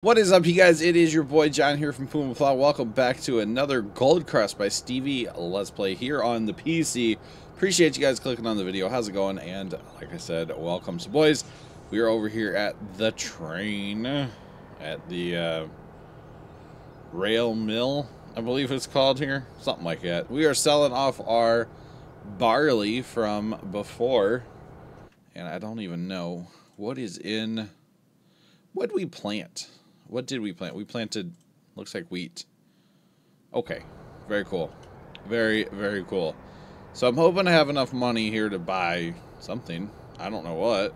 What is up, you guys? It is your boy John here from PumaPlow. Welcome back to another Gold Crest by Stevie Let's Play here on the PC. Appreciate you guys clicking on the video. How's it going? And like I said, welcome. So boys, we are over here at the train at the rail mill, I believe it's called here. Something like that. We are selling off our barley from before. And I don't even know what is in... What did we plant? What did we plant? We planted, looks like wheat. Okay, very cool. Very, very cool. So I'm hoping to have enough money here to buy something. I don't know what.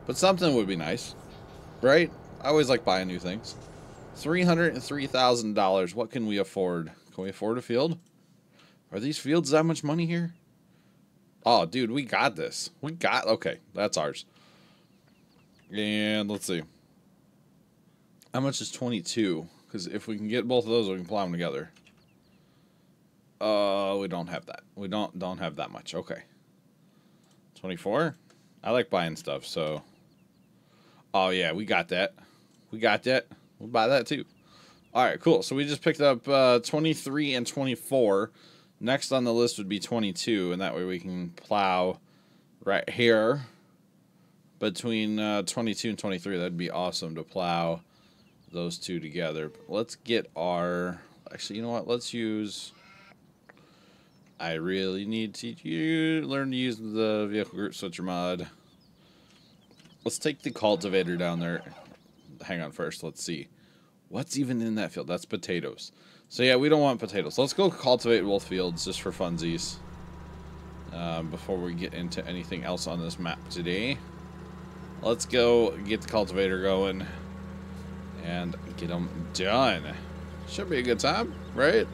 But something would be nice. Right? I always like buying new things. $303,000. What can we afford? Can we afford a field? Are these fields that much money here? Oh, dude, we got this. Okay, that's ours. And let's see. How much is 22? Because if we can get both of those, we can plow them together. We don't have that. We don't have that much. Okay. 24? I like buying stuff, so... Oh, yeah, we got that. We got that. We'll buy that, too. Alright, cool. So we just picked up 23 and 24. Next on the list would be 22, and that way we can plow right here. Between 22 and 23, that'd be awesome to plow those two together. But let's get our... Actually, you know what? Let's use... I really need to learn to use the vehicle group switcher mod. Let's take the cultivator down there. Hang on first. Let's see. What's even in that field? That's potatoes. So yeah, we don't want potatoes. Let's go cultivate both fields just for funsies. Before we get into anything else on this map today. Let's go get the cultivator going and get them done. Should be a good time, right?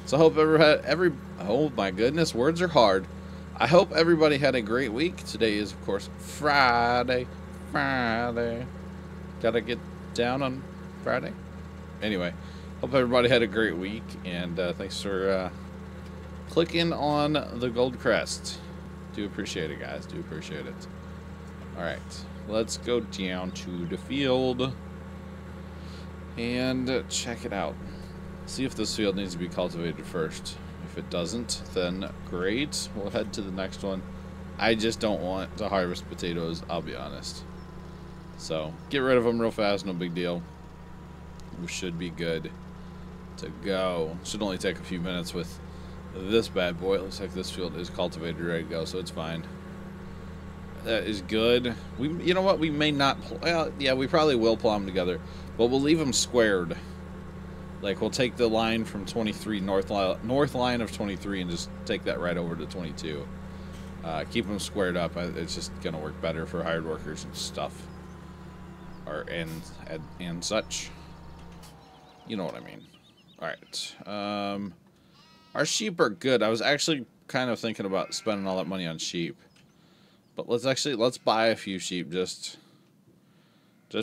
So I hope oh my goodness, words are hard. I hope everybody had a great week. Today is, of course, Friday. Gotta get down on Friday. Anyway, hope everybody had a great week, and thanks for clicking on the Gold Crest. Do appreciate it, guys. Do appreciate it. Alright, let's go down to the field and check it out. See if this field needs to be cultivated first. If it doesn't, then great. We'll head to the next one. I just don't want to harvest potatoes, I'll be honest. So, get rid of them real fast, no big deal. We should be good to go. Should only take a few minutes with this bad boy. It looks like this field is cultivated, ready to go, so it's fine. That is good. You know what? We may not... yeah, we probably will plow them together. But we'll leave them squared. Like, we'll take the line from 23, north line of 23, and just take that right over to 22. Keep them squared up. It's just going to work better for hired workers and stuff. And such. You know what I mean. Alright. Our sheep are good. I was actually kind of thinking about spending all that money on sheep. But let's buy a few sheep just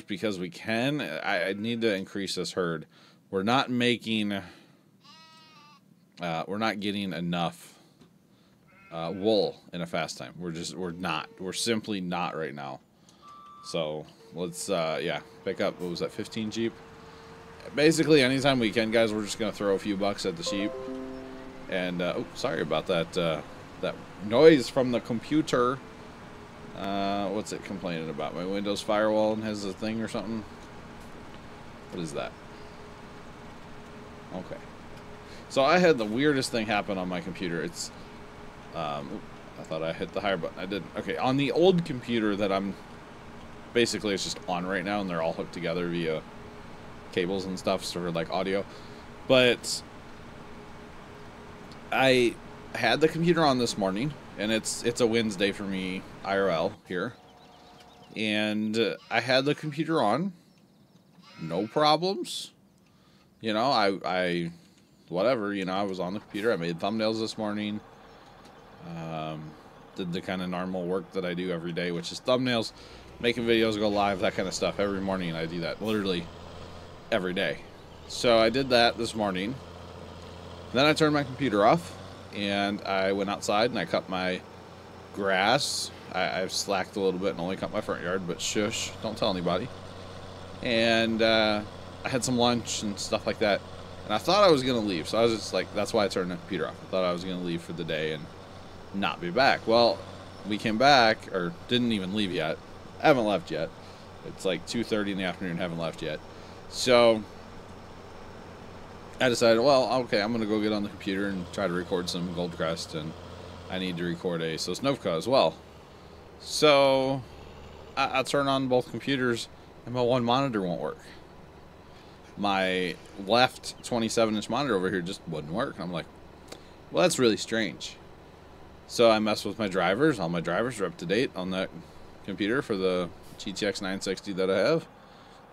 because we can. I need to increase this herd. We're not making we're not getting enough wool in a fast time. We're simply not right now. So let's yeah, pick up, what was that, 15 sheep? Basically anytime we can, guys, we're just gonna throw a few bucks at the sheep. And oh, sorry about that that noise from the computer. What's it complaining about? My Windows firewall has a thing or something? What is that? Okay. So I had the weirdest thing happen on my computer. It's, I thought I hit the higher button. I didn't. Okay, on the old computer that I'm, basically it's just on right now, and they're all hooked together via cables and stuff, sort of like audio. But I had the computer on this morning, and it's a Wednesday for me, IRL here. And I had the computer on, no problems. You know, I whatever, you know, I was on the computer. I made thumbnails this morning. Did the kind of normal work that I do every day, which is thumbnails, making videos go live, that kind of stuff. Every morning I do that, literally every day. So I did that this morning. Then I turned my computer off, and I went outside and I cut my grass. I've slacked a little bit and only cut my front yard, but shush, don't tell anybody. and I had some lunch and stuff like that. And I thought I was going to leave, so I was just like, that's why I turned the computer off. I thought I was going to leave for the day and not be back. Well, we came back, or didn't even leave yet. I haven't left yet. It's like 2:30 in the afternoon, haven't left yet. So I decided, well, okay, I'm going to go get on the computer and try to record some Gold Crest, and I need to record a Sosnovka as well. So I turn on both computers, and my one monitor won't work. My left 27-inch monitor over here just wouldn't work. And I'm like, well, that's really strange. So I messed with my drivers. All my drivers are up to date on that computer for the GTX 960 that I have.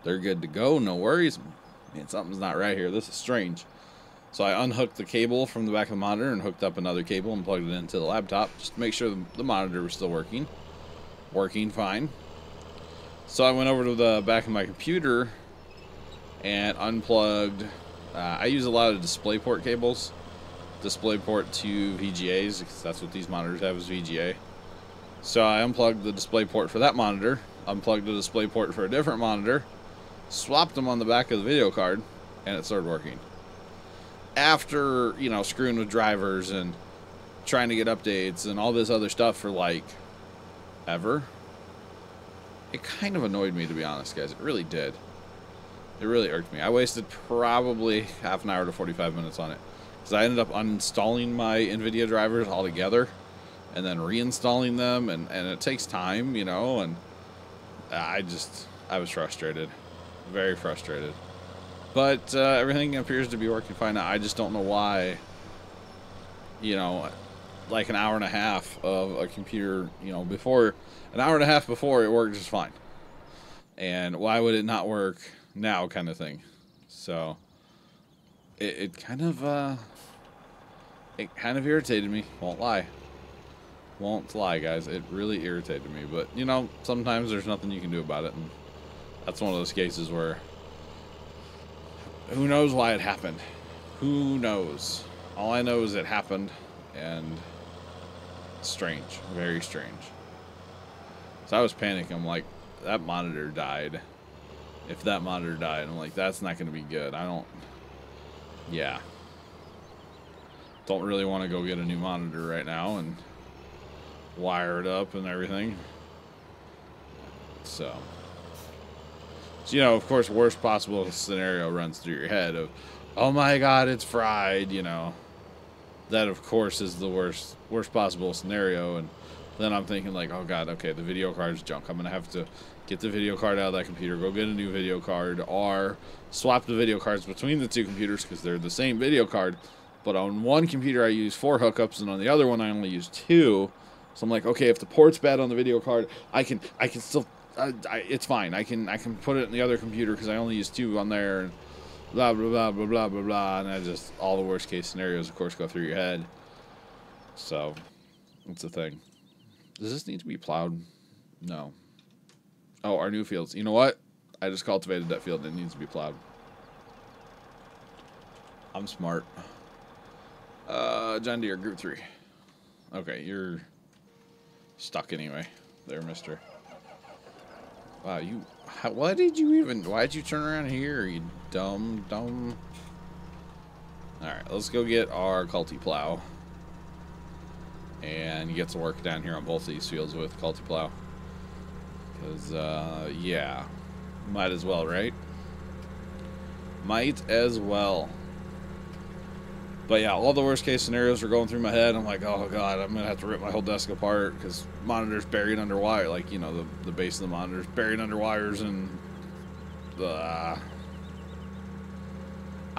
They're good to go, no worries. Man, something's not right here. This is strange. So I unhooked the cable from the back of the monitor and hooked up another cable and plugged it into the laptop just to make sure the monitor was still working. Working fine. So I went over to the back of my computer and unplugged. I use a lot of DisplayPort cables. DisplayPort to VGAs, because that's what these monitors have, is VGA. So I unplugged the DisplayPort for that monitor, unplugged the DisplayPort for a different monitor, swapped them on the back of the video card, and it started working. After, you know, screwing with drivers and trying to get updates and all this other stuff for like ever, it kind of annoyed me, to be honest, guys. It really did. It really irked me. I wasted probably half an hour to 45 minutes on it, because I ended up uninstalling my NVIDIA drivers altogether and then reinstalling them, and it takes time, you know, and I was frustrated. Very frustrated. But everything appears to be working fine now. I just don't know why, you know, like an hour and a half of a computer, you know, an hour and a half before it worked just fine. And why would it not work now, kind of thing. So it kind of irritated me. Won't lie, guys. It really irritated me. But you know, sometimes there's nothing you can do about it, and that's one of those cases where who knows why it happened. Who knows? All I know is it happened, and strange, very strange. So I was panicking. I'm like, that monitor died. If that monitor died, I'm like, that's not going to be good. Don't really want to go get a new monitor right now and wire it up and everything. So, you know, of course, worst possible scenario runs through your head of, oh my God, it's fried, you know. That, of course, is the worst possible scenario. And then I'm thinking like, oh God, okay, the video card's junk. I'm going to have to get the video card out of that computer, go get a new video card, or swap the video cards between the two computers because they're the same video card. But on one computer I use 4 hookups, and on the other one I only use 2. So I'm like, okay, if the port's bad on the video card, I can still, it's fine. I can put it in the other computer because I only use 2 on there. And blah blah blah blah blah blah blah, and all the worst case scenarios, of course, go through your head. So that's the thing. Does this need to be plowed? No. Oh, our new fields. You know what? I just cultivated that field. It needs to be plowed. I'm smart. John Deere, Group 3. Okay, you're stuck anyway. There, mister. Wow, why'd you turn around here, you dumb? Alright, let's go get our PumaPlow and get some work down here on both of these fields with PumaPlow. Because, yeah, might as well, right? Might as well. But yeah, all the worst case scenarios are going through my head. I'm like, oh God, I'm going to have to rip my whole desk apart because monitor's buried under wire. Like, you know, the base of the monitor's buried under wires, and I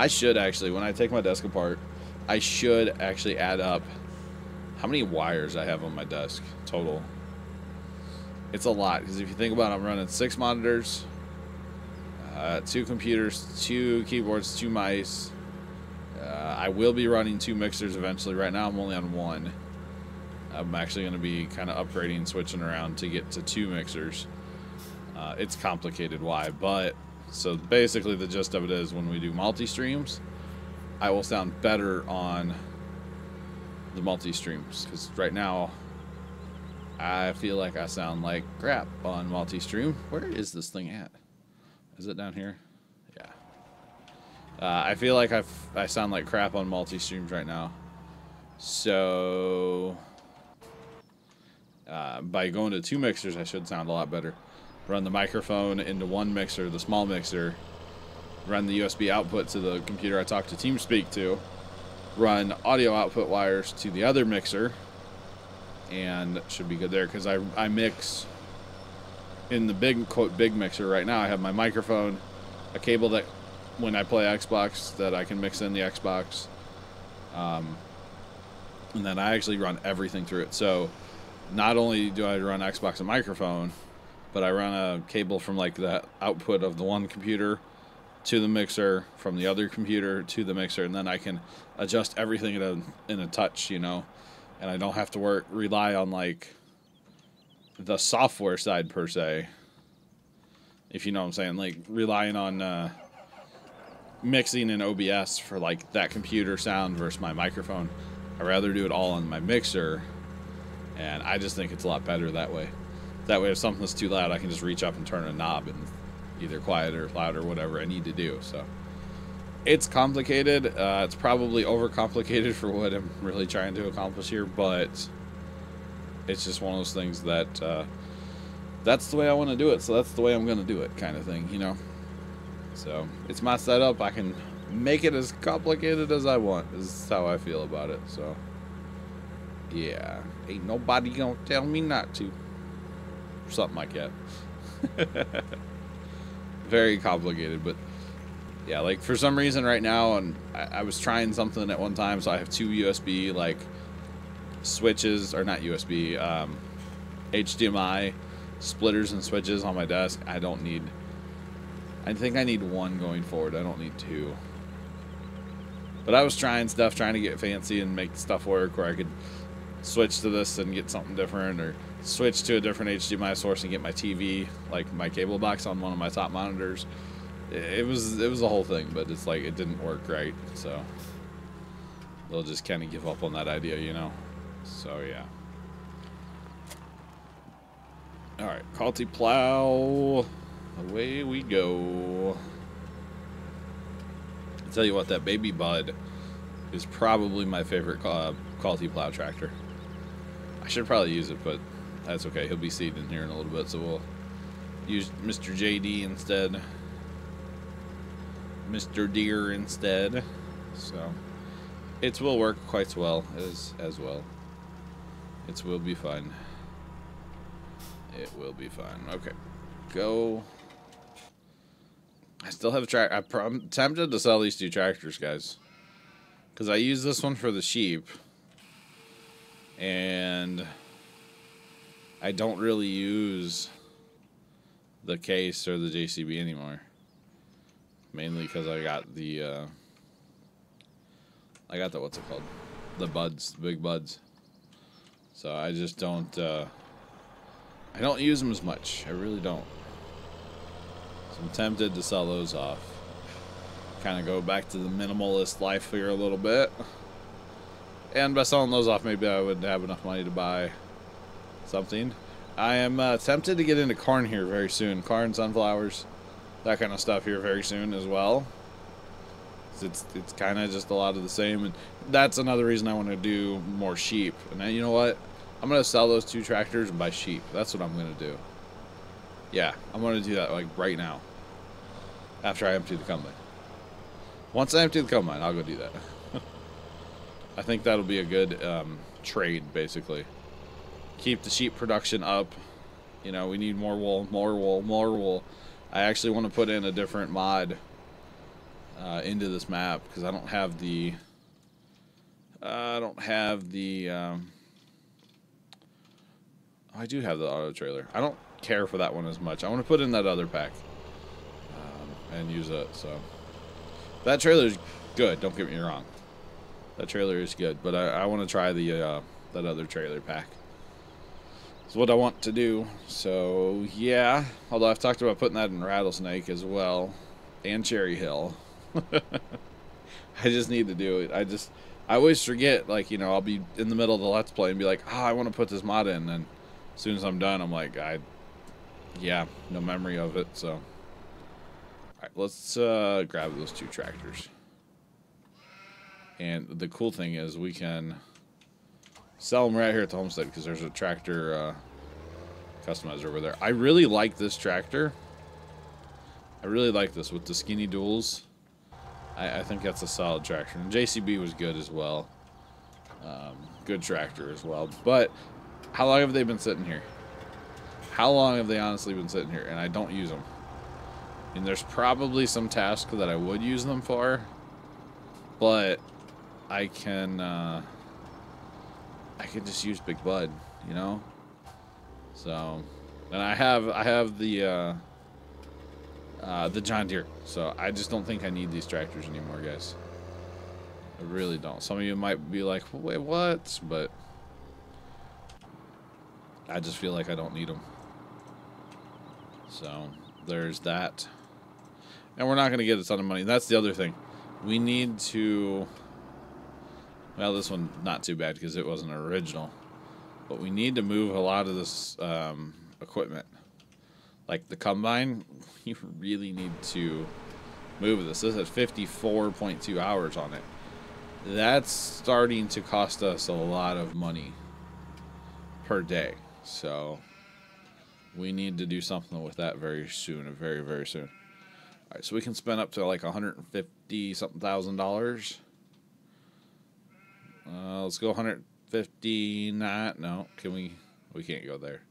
should actually, when I take my desk apart, I should actually add up how many wires I have on my desk total. It's a lot, because if you think about it, I'm running 6 monitors, 2 computers, 2 keyboards, 2 mice. I will be running 2 mixers eventually. Right now I'm only on 1. I'm actually going to be kind of upgrading, switching around to get to 2 mixers. It's complicated why, but so basically the gist of it is when we do multi-streams, I will sound better on the multi-streams, because right now I feel like I sound like crap on multi-stream. Where is this thing at? Is it down here? Yeah. I feel like I sound like crap on multi-streams right now. So by going to 2 mixers, I should sound a lot better. Run the microphone into 1 mixer, the small mixer. Run the USB output to the computer I talk to TeamSpeak to. Run audio output wires to the other mixer. And should be good there because I mix in the big, quote, big mixer right now. I have my microphone, a cable that when I play Xbox that I can mix in the Xbox. And then I actually run everything through it. So not only do I run Xbox and microphone, but I run a cable from like the output of the one computer to the mixer, from the other computer to the mixer, and then I can adjust everything in a touch, you know, and I don't have to rely on like the software side per se, if you know what I'm saying, like relying on mixing in OBS for like that computer sound versus my microphone. I'd rather do it all on my mixer, and I just think it's a lot better that way. That way if something's too loud, I can just reach up and turn a knob and either quiet or loud or whatever I need to do. So it's complicated. It's probably overcomplicated for what I'm really trying to accomplish here, but it's just one of those things that that's the way I want to do it, so that's the way I'm going to do it, kind of thing, you know. So it's my setup. I can make it as complicated as I want. This is how I feel about it. So yeah, ain't nobody gonna tell me not to. Something like that. Very complicated, but yeah, like for some reason right now, and I was trying something at one time, so I have 2 USB like switches, or not USB, HDMI splitters and switches on my desk. I think I need 1 going forward. I don't need 2. But I was trying stuff, trying to get fancy and make stuff work where I could switch to this and get something different, or switch to a different HDMI source and get my TV, like my cable box, on one of my top monitors. It was a whole thing, but it's like it didn't work right, so they'll just kind of give up on that idea, you know. So yeah. All right, PumaPlow, away we go. I'll tell you what, that baby Bud is probably my favorite PumaPlow tractor. I should probably use it, but that's okay. He'll be seated in here in a little bit, so we'll use Mr. JD instead. Mr. Deer instead. So it will work quite well as well. It will be fun. It will be fun. Okay, go. I still have a tractor. I'm tempted to sell these 2 tractors, guys, because I use this one for the sheep, and I don't really use the case or the JCB anymore. Mainly because I got the what's it called? The buds, the big buds. So I just don't I don't use them as much. I really don't. So I'm tempted to sell those off. Kind of go back to the minimalist life here a little bit. And by selling those off, maybe I would have enough money to buy something. I am tempted to get into corn here very soon. Corn, sunflowers, that kind of stuff here very soon as well. It's kind of just a lot of the same. And that's another reason I want to do more sheep. And then, you know what? I'm going to sell those 2 tractors and buy sheep. That's what I'm going to do. Yeah, I'm going to do that like right now. After I empty the combine. Once I empty the combine, I'll go do that. I think that'll be a good trade, basically. Keep the sheep production up. You know, we need more wool, more wool, more wool. I actually want to put in a different mod into this map because I don't have the I do have the auto trailer. I don't care for that one as much. I want to put in that other pack and use it. So that trailer is good. Don't get me wrong. That trailer is good, but I want to try the that other trailer pack. It's what I want to do. So yeah, although I've talked about putting that in Rattlesnake as well, and Cherry Hill. I just need to do it. I always forget, like, you know, I'll be in the middle of the Let's Play and be like, I want to put this mod in, and as soon as I'm done, I'm like, yeah, no memory of it. So Alright, let's grab those 2 tractors. And the cool thing is we can sell them right here at the homestead because there's a tractor customizer over there. I really like this tractor. I really like this with the skinny duals. I think that's a solid tractor. And JCB was good as well. Good tractor as well. But how long have they been sitting here? How long have they honestly been sitting here? And I don't use them. And there's probably some task that I would use them for. But I can just use Big Bud, you know? So, and I have the John Deere. So I just don't think I need these tractors anymore, guys. I really don't. Some of you might be like, wait, what? But I just feel like I don't need them. So there's that. And we're not going to get a ton of money. That's the other thing. We need to... Well, this one not too bad because it wasn't original. But we need to move a lot of this equipment. Like the combine, you really need to move this. This has 54.2 hours on it. That's starting to cost us a lot of money per day. So we need to do something with that very soon, very, very soon. All right, so we can spend up to like $150-something thousand. Let's go 150. No, can we? We can't go there.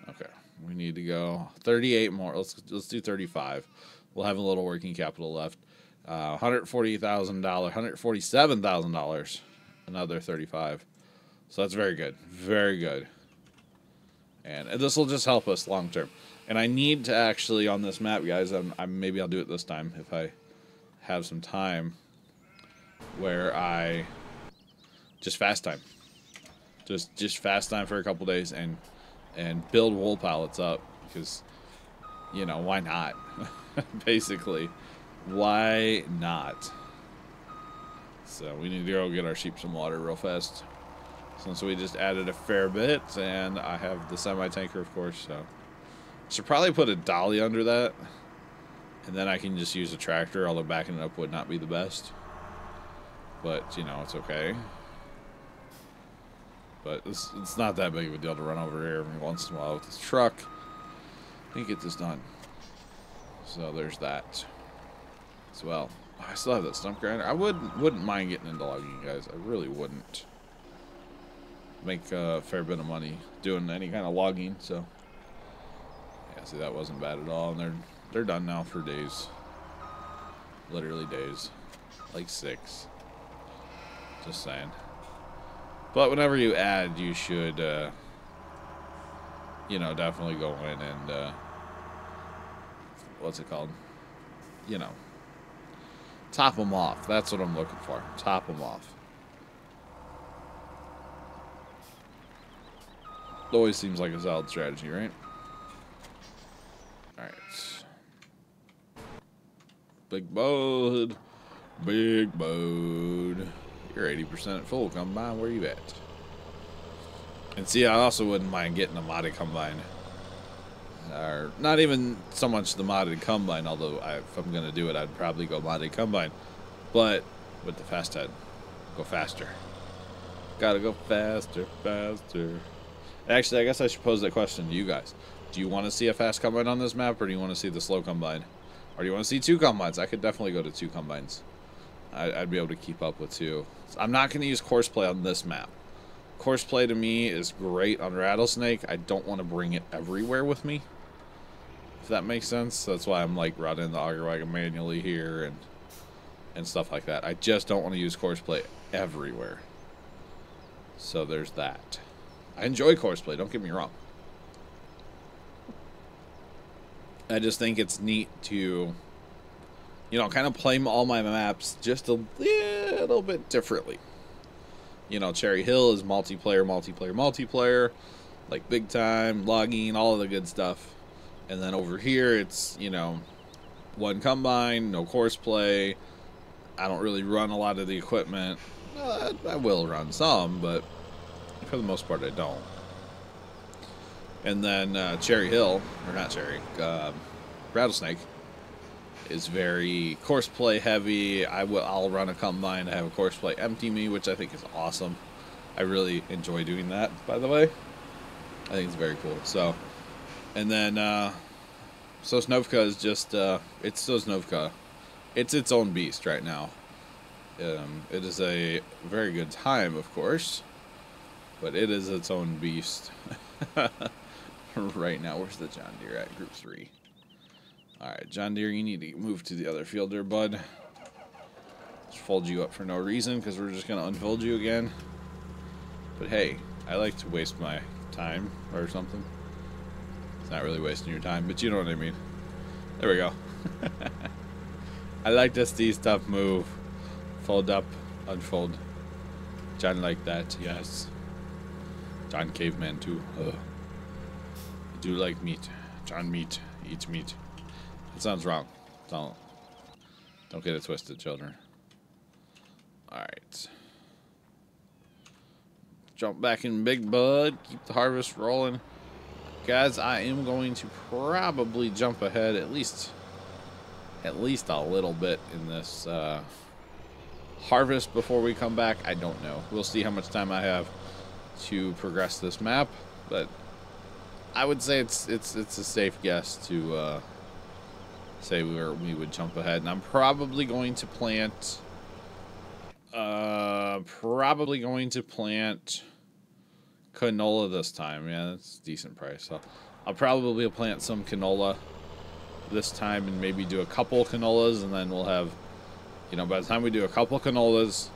Okay, we need to go 38 more. Let's do 35. We'll have a little working capital left. $140,000, $147,000. Another 35. So that's very good, very good. And this will just help us long term. And I need to actually on this map, guys. Maybe I'll do it this time if I have some time. Where I just fast time, just fast time for a couple days and build wool pallets up because you know why not? Basically, why not? So we need to go get our sheep some water real fast. Since we just added a fair bit, and I have the semi-tanker, of course, so should probably put a dolly under that, and then I can just use a tractor, although backing it up would not be the best. But, you know, it's okay. But it's not that big of a deal to run over here every once in a while with this truck and get this done. So there's that as well. I still have that stump grinder. I wouldn't mind getting into logging, guys. I really wouldn't. Make a fair bit of money doing any kind of logging, so yeah, see that wasn't bad at all. And they're done now for days. Literally days. Like 6. Just saying. But whenever you add, you should you know, definitely go in and what's it called? You know, top them off. That's what I'm looking for. Top them off. Always seems like a solid strategy, right? Alright. Big Bud. Big Bud. You're 80% full. Combine, where you at? And see, I also wouldn't mind getting a modded combine. Or not even so much the modded combine, although if I'm going to do it, I'd probably go modded combine. But with the fast head, go faster. Gotta go faster, faster. Actually, I guess I should pose that question to you guys. Do you want to see a fast combine on this map, or do you want to see the slow combine? Or do you want to see 2 combines? I could definitely go to 2 combines. I'd be able to keep up with 2. I'm not going to use courseplay on this map. Courseplay to me is great on Rattlesnake. I don't want to bring it everywhere with me, if that makes sense. That's why I'm like running the auger wagon manually here and stuff like that. I just don't want to use courseplay everywhere. So there's that. I enjoy courseplay, don't get me wrong. I just think it's neat to, you know, kind of play all my maps just a little bit differently. You know, Cherry Hill is multiplayer, multiplayer, multiplayer, like big time, logging, all of the good stuff. And then over here, it's, you know, 1 combine, no courseplay. I don't really run a lot of the equipment. I will run some, but for the most part, I don't. And then Cherry Hill, or not Cherry, Rattlesnake. is very courseplay heavy. I'll run a combine to have a courseplay empty me, which I think is awesome. I really enjoy doing that, by the way. I think it's very cool. So, and then Sosnovka is just it's Sosnovka. It's its own beast right now. It is a very good time, of course, but it is its own beast right now. Where's the John Deere at? Group 3. Alright, John Deere, you need to move to the other field there, bud. Just fold you up for no reason, because we're just going to unfold you again. But hey, I like to waste my time, or something. It's not really wasting your time, but you know what I mean. There we go. I like to see stuff move. Fold up, unfold. John like that, yes. John Caveman too. Ugh. I do like meat. John meat. Eats meat. It sounds wrong. Don't get it twisted, children. Alright. Jump back in, big bud. Keep the harvest rolling. Guys, I am going to probably jump ahead at least a little bit in this harvest before we come back. I don't know. We'll see how much time I have to progress this map, but I would say it's a safe guess to say we would jump ahead. And I'm probably going to plant canola this time. Yeah, that's a decent price. So I'll probably plant some canola this time and maybe do a couple canolas, and then we'll have, you know, by the time we do a couple canolas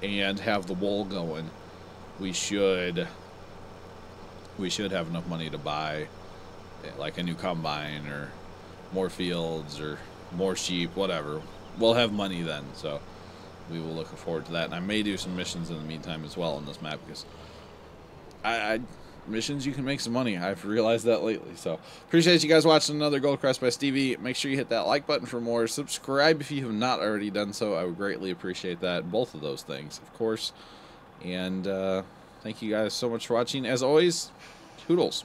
and have the wool going, we should have enough money to buy like a new combine or more fields or more sheep, whatever. We'll have money then, so we will look forward to that. And I may do some missions in the meantime as well on this map, because missions, you can make some money. I've realized that lately. So appreciate you guys watching another Gold Crest by Stevie. Make sure you hit that like button for more. Subscribe if you have not already done so. I would greatly appreciate that. Both of those things, of course. And thank you guys so much for watching. As always, toodles.